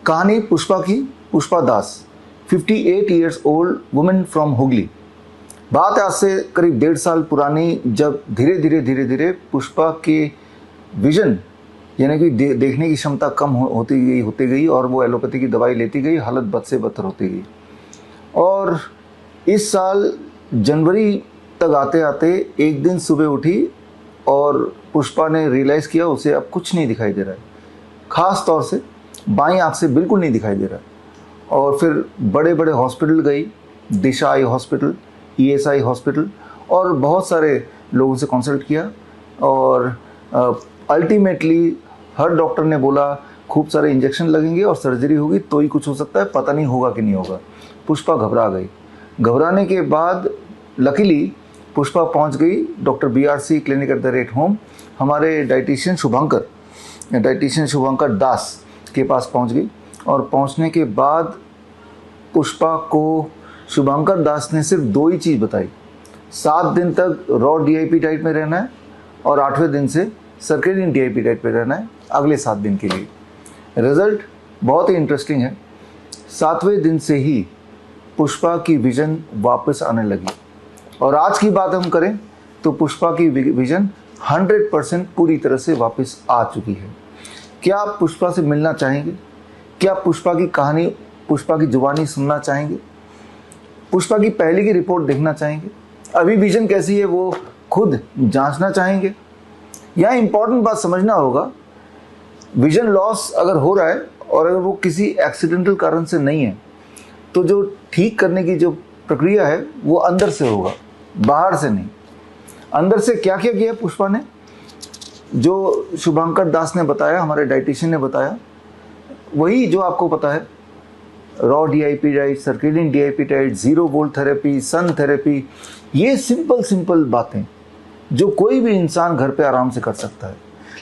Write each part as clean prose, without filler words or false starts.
कहानी पुष्पा की। पुष्पा दास 58 years old women from Hooghly. बात है आज से करीब 1.5 साल पुरानी, जब धीरे धीरे पुष्पा के विजन यानी कि देखने की क्षमता कम होती गई और वो एलोपैथी की दवाई लेती गई, हालत बद से बदतर होती गई। और इस साल जनवरी तक आते आते एक दिन सुबह उठी और पुष्पा ने रियलाइज़ किया उसे अब कुछ नहीं दिखाई दे रहा है, ख़ास तौर से बाईं आँख से बिल्कुल नहीं दिखाई दे रहा। और फिर बड़े बड़े हॉस्पिटल गई, दिशा आई हॉस्पिटल, ESI हॉस्पिटल, और बहुत सारे लोगों से कंसल्ट किया। और अल्टीमेटली हर डॉक्टर ने बोला खूब सारे इंजेक्शन लगेंगे और सर्जरी होगी तो ही कुछ हो सकता है, पता नहीं होगा कि नहीं होगा। पुष्पा घबरा गई। घबराने के बाद लकीली पुष्पा पहुंच गई डॉक्टर BRC क्लिनिक @होम, हमारे डाइटिशियन शुभंकर दास के पास पहुंच गई। और पहुंचने के बाद पुष्पा को शुभंकर दास ने सिर्फ 2 ही चीज़ बताई। 7 दिन तक रॉ DIP डाइट में रहना है और 8वें दिन से सर्केडियन DIP डाइट पे रहना है अगले 7 दिन के लिए। रिजल्ट बहुत ही इंटरेस्टिंग है। 7वें दिन से ही पुष्पा की विजन वापस आने लगी। और आज की बात हम करें तो पुष्पा की विजन 100% पूरी तरह से वापस आ चुकी है। क्या आप पुष्पा से मिलना चाहेंगे? क्या पुष्पा की कहानी, पुष्पा की जुबानी सुनना चाहेंगे? पुष्पा की पहले की रिपोर्ट देखना चाहेंगे? अभी विजन कैसी है वो खुद जांचना चाहेंगे? यहाँ इंपॉर्टेंट बात समझना होगा, विजन लॉस अगर हो रहा है और अगर वो किसी एक्सीडेंटल कारण से नहीं है तो जो ठीक करने की जो प्रक्रिया है वो अंदर से होगा, बाहर से नहीं। अंदर से क्या क्या किया पुष्पा ने, जो शुभंकर दास ने बताया, हमारे डाइटिशियन ने बताया, वही जो आपको पता है। Raw DIP diet, circadian DIP diet, 0 volt therapy, sun therapy, ये सिंपल बातें जो कोई भी इंसान घर पे आराम से कर सकता है।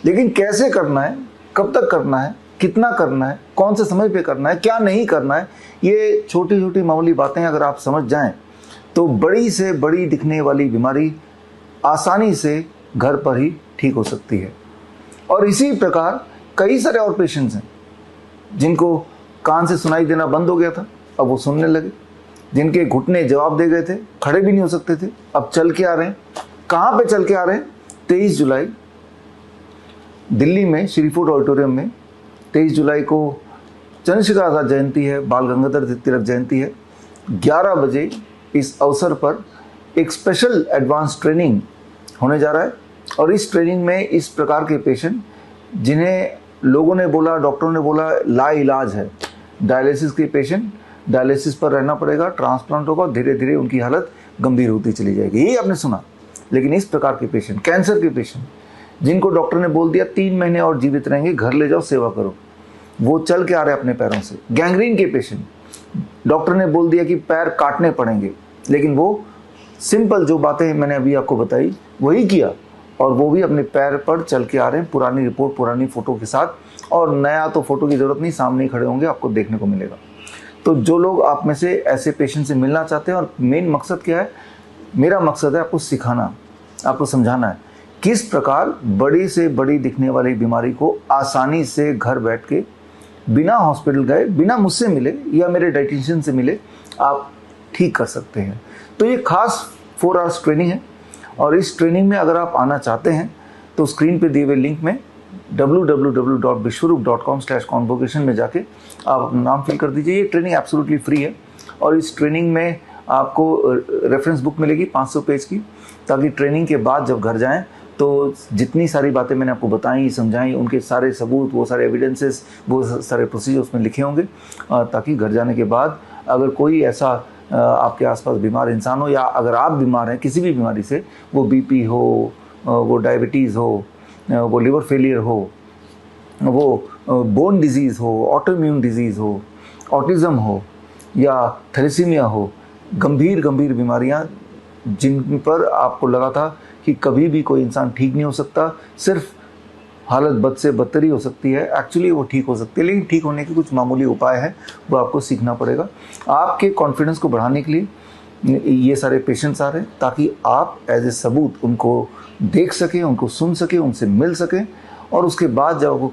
लेकिन कैसे करना है, कब तक करना है, कितना करना है, कौन से समय पे करना है, क्या नहीं करना है, ये छोटी छोटी मामूली बातें अगर आप समझ जाएं तो बड़ी से बड़ी दिखने वाली बीमारी आसानी से घर पर ही ठीक हो सकती है। और इसी प्रकार कई सारे और पेशेंट्स हैं जिनको कान से सुनाई देना बंद हो गया था, अब वो सुनने लगे। जिनके घुटने जवाब दे गए थे, खड़े भी नहीं हो सकते थे, अब चल के आ रहे हैं। कहाँ पे चल के आ रहे हैं? 23 जुलाई दिल्ली में श्री फूड ऑडिटोरियम में 23 जुलाई को चंद्रशेखर आज़ाद जयंती है, बाल गंगाधर तिलक जयंती है। 11 बजे इस अवसर पर एक स्पेशल एडवांस ट्रेनिंग होने जा रहा है। और इस ट्रेनिंग में इस प्रकार के पेशेंट जिन्हें लोगों ने बोला, डॉक्टरों ने बोला लाइलाज है, डायलिसिस के पेशेंट, डायलिसिस पर रहना पड़ेगा, ट्रांसप्लांट होगा, धीरे धीरे उनकी हालत गंभीर होती चली जाएगी, यही आपने सुना। लेकिन इस प्रकार के पेशेंट, कैंसर के पेशेंट जिनको डॉक्टर ने बोल दिया 3 महीने और जीवित रहेंगे, घर ले जाओ सेवा करो, वो चल के आ रहे हैं अपने पैरों से। गैंग्रीन के पेशेंट, डॉक्टर ने बोल दिया कि पैर काटने पड़ेंगे, लेकिन वो सिंपल जो बातें मैंने अभी आपको बताई वही किया और वो भी अपने पैर पर चल के आ रहे हैं, पुरानी रिपोर्ट, पुरानी फ़ोटो के साथ। और नया तो फ़ोटो की ज़रूरत नहीं, सामने ही खड़े होंगे, आपको देखने को मिलेगा। तो जो लोग आप में से ऐसे पेशेंट से मिलना चाहते हैं, और मेन मकसद क्या है, मेरा मकसद है आपको सिखाना, आपको समझाना है किस प्रकार बड़ी से बड़ी दिखने वाली बीमारी को आसानी से घर बैठ के बिना हॉस्पिटल गए, बिना मुझसे मिले या मेरे डाइटिशियन से मिले आप ठीक कर सकते हैं। तो ये खास 4 आवर्स ट्रेनिंग है। और इस ट्रेनिंग में अगर आप आना चाहते हैं तो स्क्रीन पे दिए हुए लिंक में www.vishwaroop.com/convocation में जाके आप अपना नाम फिल कर दीजिए। ये ट्रेनिंग एब्सोल्युटली फ्री है और इस ट्रेनिंग में आपको रेफरेंस बुक मिलेगी 500 पेज की, ताकि ट्रेनिंग के बाद जब घर जाएं तो जितनी सारी बातें मैंने आपको बताई, समझाई, उनके सारे सबूत, वो सारे एविडेंसेस, वो सारे प्रोसीजर उसमें लिखे होंगे, ताकि घर जाने के बाद अगर कोई ऐसा आपके आसपास बीमार इंसान हो, या अगर आप बीमार हैं किसी भी बीमारी से, वो BP हो, वो डायबिटीज़ हो, वो लिवर फेलियर हो, वो बोन डिजीज़ हो, ऑटोइम्यून डिजीज़ हो, ऑटिज़म हो या थैलेसीमिया हो, गंभीर बीमारियां जिन पर आपको लगा था कि कभी भी कोई इंसान ठीक नहीं हो सकता, सिर्फ हालत बद से बदतर ही हो सकती है, एक्चुअली वो ठीक हो सकती है। लेकिन ठीक होने के कुछ मामूली उपाय हैं, वो आपको सीखना पड़ेगा। आपके कॉन्फिडेंस को बढ़ाने के लिए ये सारे पेशेंट्स आ रहे हैं, ताकि आप एज ए सबूत उनको देख सकें, उनको सुन सकें, उनसे मिल सकें और उसके बाद जब आपको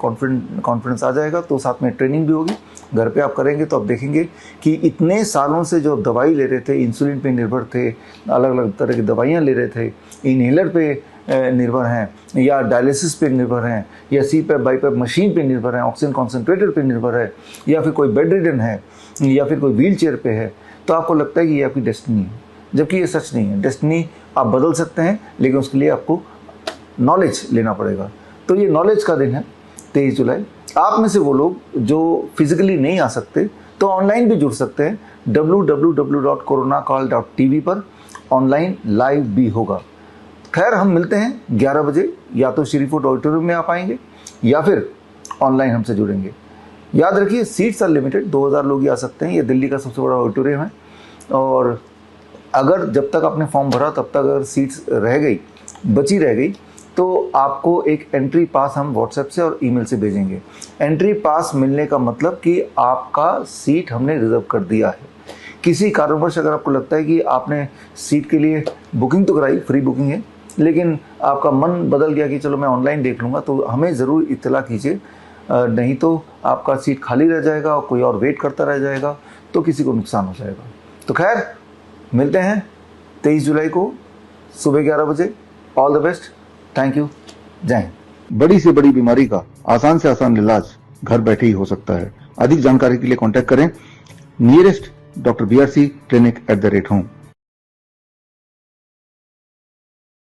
कॉन्फिडेंस आ जाएगा तो साथ में ट्रेनिंग भी होगी, घर पे आप करेंगे तो आप देखेंगे कि इतने सालों से जो दवाई ले रहे थे, इंसुलिन पे निर्भर थे, अलग अलग तरह की दवाइयाँ ले रहे थे, इनहेलर पे निर्भर हैं या डायलिसिस पे निर्भर हैं या सीपैप बाईपैप मशीन पे निर्भर हैं, ऑक्सीजन कॉन्सेंट्रेटर पे निर्भर है या फिर कोई बेड रिडन है या फिर कोई व्हील चेयर पे है, तो आपको लगता है कि ये आपकी डेस्टिनी है, जबकि ये सच नहीं है। डेस्टिनी आप बदल सकते हैं, लेकिन उसके लिए आपको नॉलेज लेना पड़ेगा। तो ये नॉलेज का दिन है 23 जुलाई। आप में से वो लोग जो फिजिकली नहीं आ सकते तो ऑनलाइन भी जुड़ सकते हैं। www.coronacall.tv पर ऑनलाइन लाइव भी होगा। खैर, हम मिलते हैं 11 बजे, या तो श्री फूड ऑडिटोरियम में आप आएंगे या फिर ऑनलाइन हमसे जुड़ेंगे। याद रखिए, सीट्स आर लिमिटेड, 2000 लोग ही आ सकते हैं। ये दिल्ली का सबसे बड़ा ऑडिटोरियम है, और अगर जब तक आपने फॉर्म भरा तब तक अगर सीट्स बची रह गई तो आपको एक एंट्री पास हम व्हाट्सएप से और ईमेल से भेजेंगे। एंट्री पास मिलने का मतलब कि आपका सीट हमने रिजर्व कर दिया है। किसी कारणवश अगर आपको लगता है कि आपने सीट के लिए बुकिंग तो कराई, फ्री बुकिंग है, लेकिन आपका मन बदल गया कि चलो मैं ऑनलाइन देख लूँगा, तो हमें ज़रूर इत्तला कीजिए, नहीं तो आपका सीट खाली रह जाएगा और कोई और वेट करता रह जाएगा, तो किसी को नुकसान हो जाएगा। तो खैर, मिलते हैं 23 जुलाई को सुबह 11 बजे। All the best, thank you, जय हिंद। बड़ी से बड़ी बीमारी का आसान से आसान इलाज घर बैठे ही हो सकता है। अधिक जानकारी के लिए कांटेक्ट करें nearest Dr. BRC Clinic @ home।